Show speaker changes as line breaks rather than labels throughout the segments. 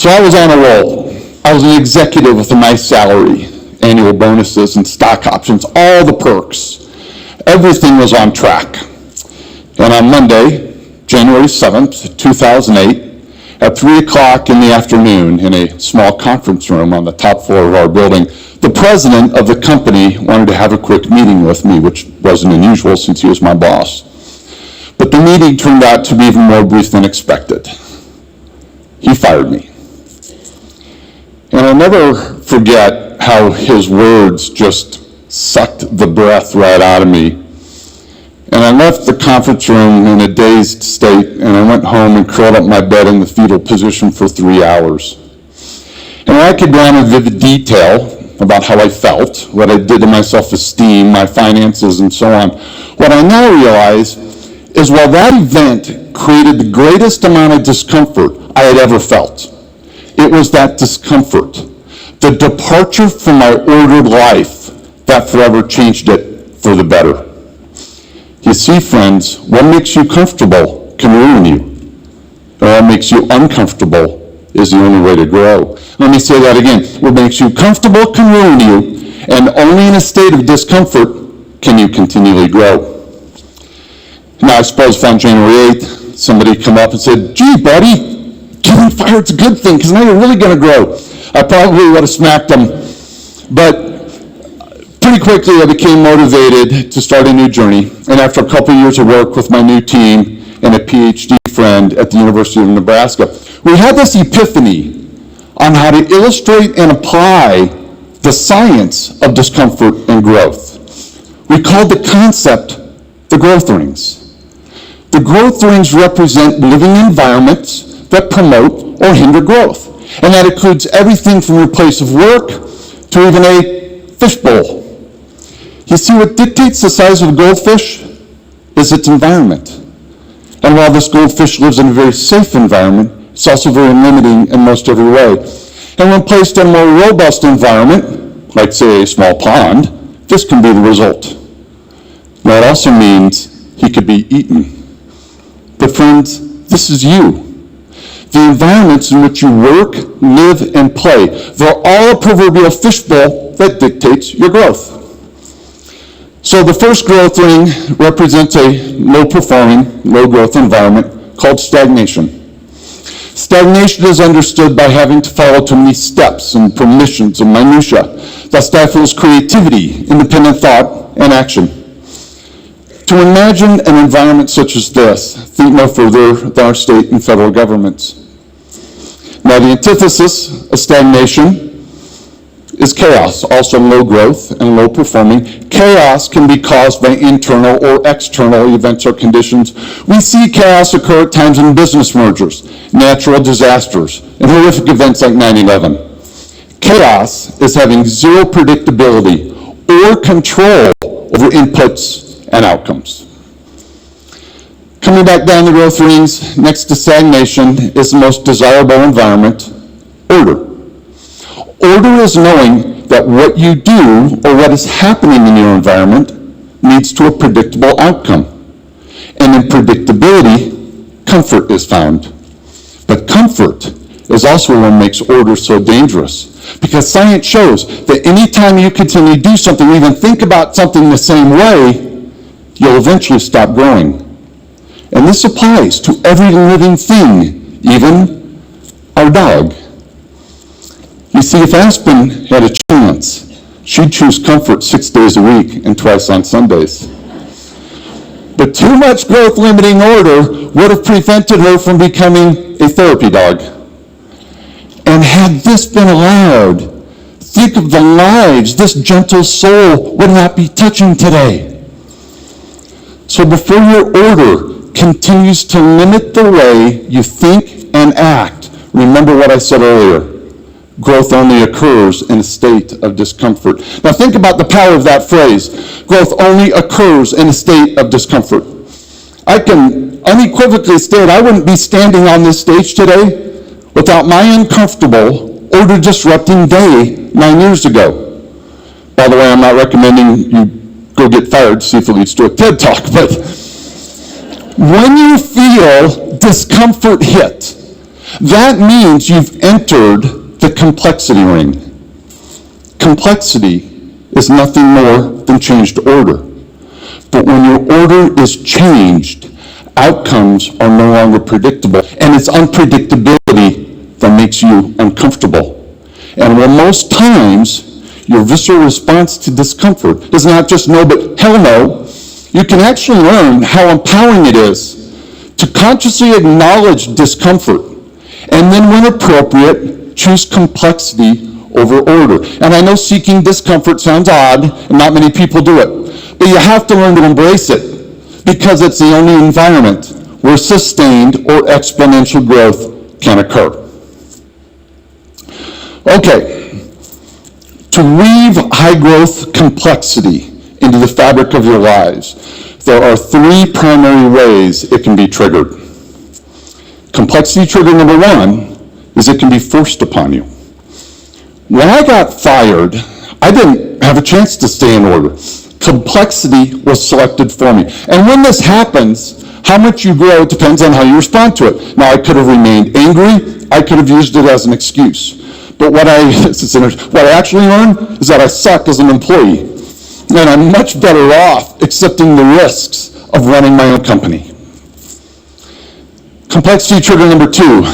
So I was on a roll. I was an executive with a nice salary, annual bonuses and stock options, all the perks. Everything was on track. And on Monday, January 7th, 2008, at 3 o'clock in the afternoon in a small conference room on the top floor of our building, the president of the company wanted to have a quick meeting with me, which wasn't unusual since he was my boss. But the meeting turned out to be even more brief than expected. He fired me. And I'll never forget how his words just sucked the breath right out of me. And I left the conference room in a dazed state, and I went home and curled up in my bed in the fetal position for 3 hours. And I could go on in vivid detail about how I felt, what I did to my self-esteem, my finances, and so on. What I now realize is while that event created the greatest amount of discomfort I had ever felt, it was that discomfort, the departure from my ordered life, that forever changed it for the better. You see, friends, what makes you comfortable can ruin you. Or what makes you uncomfortable is the only way to grow. Let me say that again. What makes you comfortable can ruin you, and only in a state of discomfort can you continually grow. Now, I suppose on January 8th, somebody come up and said, "Gee, buddy, getting fired's a good thing, because now you're really going to grow." I probably would have smacked them, but pretty quickly I became motivated to start a new journey, and after a couple of years of work with my new team and a PhD friend at the University of Nebraska, we had this epiphany on how to illustrate and apply the science of discomfort and growth. We called the concept the growth rings. The growth rings represent living environments that promote or hinder growth, and that includes everything from your place of work to even a fishbowl. You see, what dictates the size of a goldfish is its environment. And while this goldfish lives in a very safe environment, it's also very limiting in most every way. And when placed in a more robust environment, like say a small pond, this can be the result. Now it also means he could be eaten. But friends, this is you. The environments in which you work, live, and play, they're all a proverbial fishbowl that dictates your growth. So the first growth ring represents a low-performing, low-growth environment called stagnation. Stagnation is understood by having to follow too many steps and permissions and minutiae that stifles creativity, independent thought, and action. To imagine an environment such as this, think no further than our state and federal governments. Now, the antithesis of stagnation is chaos, also low growth and low performing. Chaos can be caused by internal or external events or conditions. We see chaos occur at times in business mergers, natural disasters, and horrific events like 9/11. Chaos is having zero predictability or control over inputs and outcomes. Coming back down the growth rings, next to stagnation is the most desirable environment, order. Order is knowing that what you do or what is happening in your environment leads to a predictable outcome. And in predictability, comfort is found. But comfort is also what makes order so dangerous. Because science shows that anytime you continue to do something, or even think about something the same way, you'll eventually stop growing. And this applies to every living thing, even our dog. You see, if Aspen had a chance, she'd choose comfort 6 days a week and twice on Sundays. But too much growth-limiting order would have prevented her from becoming a therapy dog. And had this been allowed, think of the lives this gentle soul would not be touching today. So before your order continues to limit the way you think and act, remember what I said earlier. Growth only occurs in a state of discomfort. Now think about the power of that phrase. Growth only occurs in a state of discomfort. I can unequivocally state I wouldn't be standing on this stage today without my uncomfortable, order-disrupting day 9 years ago. By the way, I'm not recommending you go get fired, see if it leads to a TED Talk, but when you feel discomfort hit, That means you've entered the complexity ring. Complexity is nothing more than changed order. But when your order is changed, outcomes are no longer predictable, and it's unpredictability that makes you uncomfortable. And when most times, your visceral response to discomfort is not just no, but hell no, you can actually learn how empowering it is to consciously acknowledge discomfort, and then when appropriate, choose complexity over order. And I know seeking discomfort sounds odd, and not many people do it, but you have to learn to embrace it, because it's the only environment where sustained or exponential growth can occur. Okay, to weave high-growth complexity into the fabric of your lives, there are three primary ways it can be triggered. Complexity trigger number one is it can be forced upon you. When I got fired, I didn't have a chance to stay in order. Complexity was selected for me. And when this happens, how much you grow depends on how you respond to it. Now, I could have remained angry. I could have used it as an excuse. But what I actually learned is that I suck as an employee. And I'm much better off accepting the risks of running my own company. Complexity trigger number two,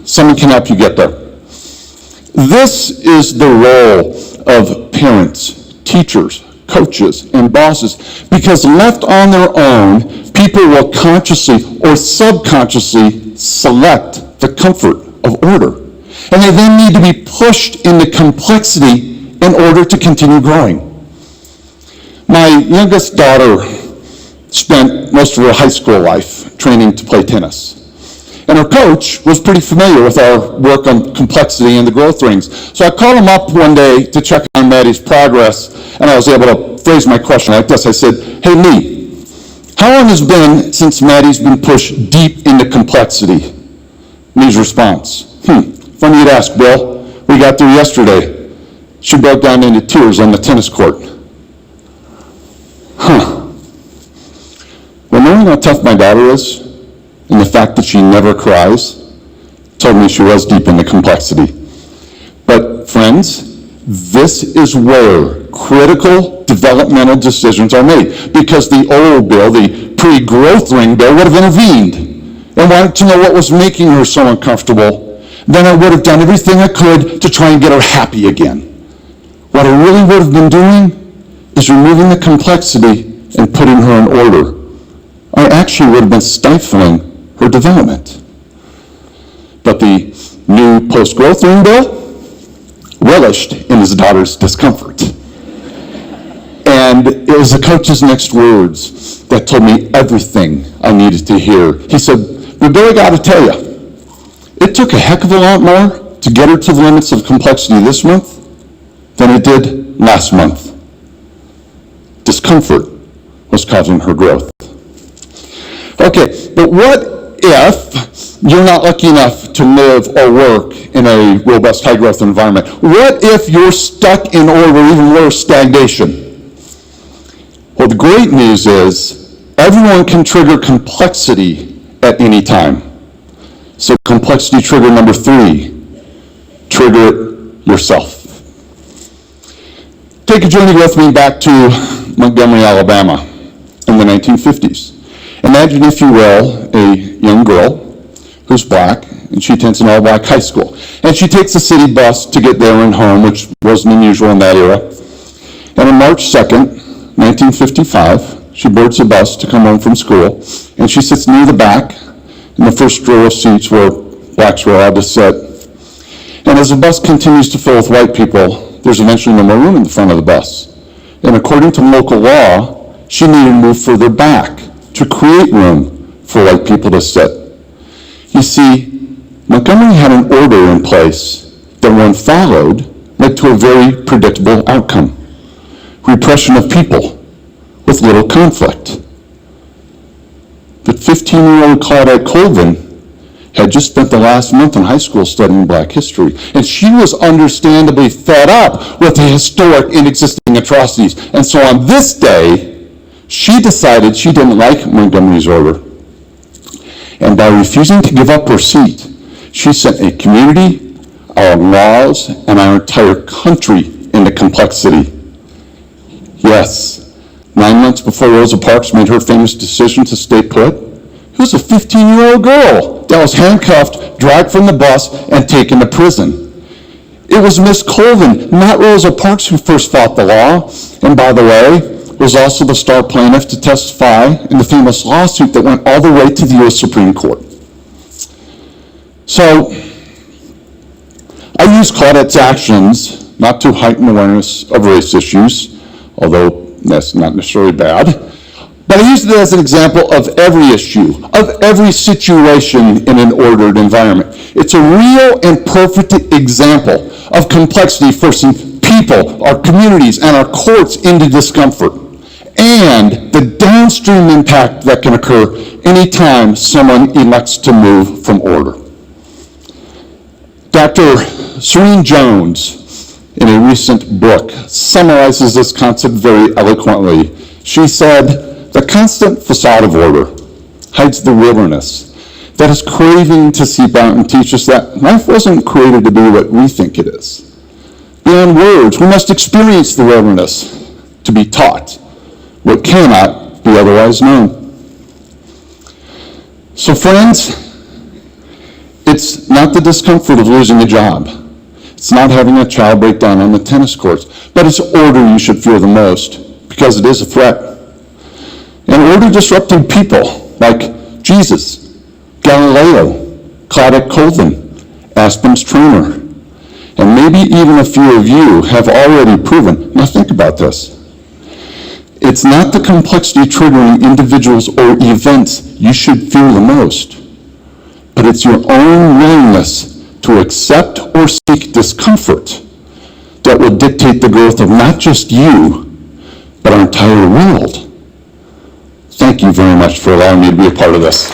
someone can help you get there. This is the role of parents, teachers, coaches, and bosses, because left on their own, people will consciously or subconsciously select the comfort of order. And they then need to be pushed into complexity in order to continue growing. My youngest daughter spent most of her high school life training to play tennis. And her coach was pretty familiar with our work on complexity and the growth rings. So I called him up one day to check on Maddie's progress, and I was able to phrase my question like this. I said, "Hey, Lee, how long has it been since Maddie's been pushed deep into complexity?" Lee's response, "Funny you'd ask, Bill. We got there yesterday. She broke down into tears on the tennis court." Well, knowing how tough my daughter is, and the fact that she never cries, told me she was deep into complexity. But friends, this is where critical developmental decisions are made, because the old Bill, the pre-growth ring Bill, would have intervened and wanted to know what was making her so uncomfortable. Then I would have done everything I could to try and get her happy again. What I really would have been doing is removing the complexity and putting her in order. I actually would have been stifling her development. But the new post-growth ring Bill relished in his daughter's discomfort. And it was the coach's next words that told me everything I needed to hear. He said, "But Bill, I got to tell you, it took a heck of a lot more to get her to the limits of complexity this month than it did last month. Discomfort was causing her growth." Okay, but what if you're not lucky enough to live or work in a robust, high-growth environment? What if you're stuck in, or even worse, stagnation? Well, the great news is everyone can trigger complexity at any time. So complexity trigger number three, trigger it yourself. Take a journey with me back to Montgomery, Alabama in the 1950s. Imagine, if you will, a young girl who's black, and she attends an all-black high school. And she takes a city bus to get there and home, which wasn't unusual in that era. And on March 2nd, 1955, she boards the bus to come home from school, and she sits near the back in the first row of seats where blacks were allowed to sit. And as the bus continues to fill with white people, there's eventually no more room in the front of the bus. And according to local law, she needed to move further back to create room for white people to sit. You see, Montgomery had an order in place that, when followed, led to a very predictable outcome: repression of people with little conflict. But 15-year-old Claudette Colvin had just spent the last month in high school studying black history, and she was understandably fed up with the historic and existing atrocities. And so on this day, she decided she didn't like Montgomery's order. And by refusing to give up her seat, She sent a community, our laws, and our entire country into complexity. Yes, 9 months before Rosa Parks made her famous decision to stay put, it was a 15-year-old girl that was handcuffed, dragged from the bus, and taken to prison. It was Miss Colvin, not Rosa Parks, who first fought the law, and by the way, was also the star plaintiff to testify in the famous lawsuit that went all the way to the U.S. Supreme Court. So, I use Claudette's actions not to heighten awareness of race issues, although that's not necessarily bad, but I use it as an example of every issue, of every situation in an ordered environment. It's a real and perfect example of complexity forcing people, our communities, and our courts into discomfort, and the downstream impact that can occur anytime someone elects to move from order. Dr. Serene Jones, in a recent book, summarizes this concept very eloquently. She said, "The constant facade of order hides the wilderness that is craving to seep out and teach us that life wasn't created to be what we think it is. Beyond words, we must experience the wilderness to be taught what cannot be otherwise known." So friends, it's not the discomfort of losing a job. It's not having a child break down on the tennis courts, but it's order you should fear the most, because it is a threat. And order disrupting people like Jesus, Galileo, Claudette Colvin, Aspen's Trainer, and maybe even a few of you have already proven. Now think about this. It's not the complexity triggering individuals or events you should fear the most, but it's your own willingness to accept or seek discomfort that will dictate the growth of not just you, but our entire world. Thank you very much for allowing me to be a part of this.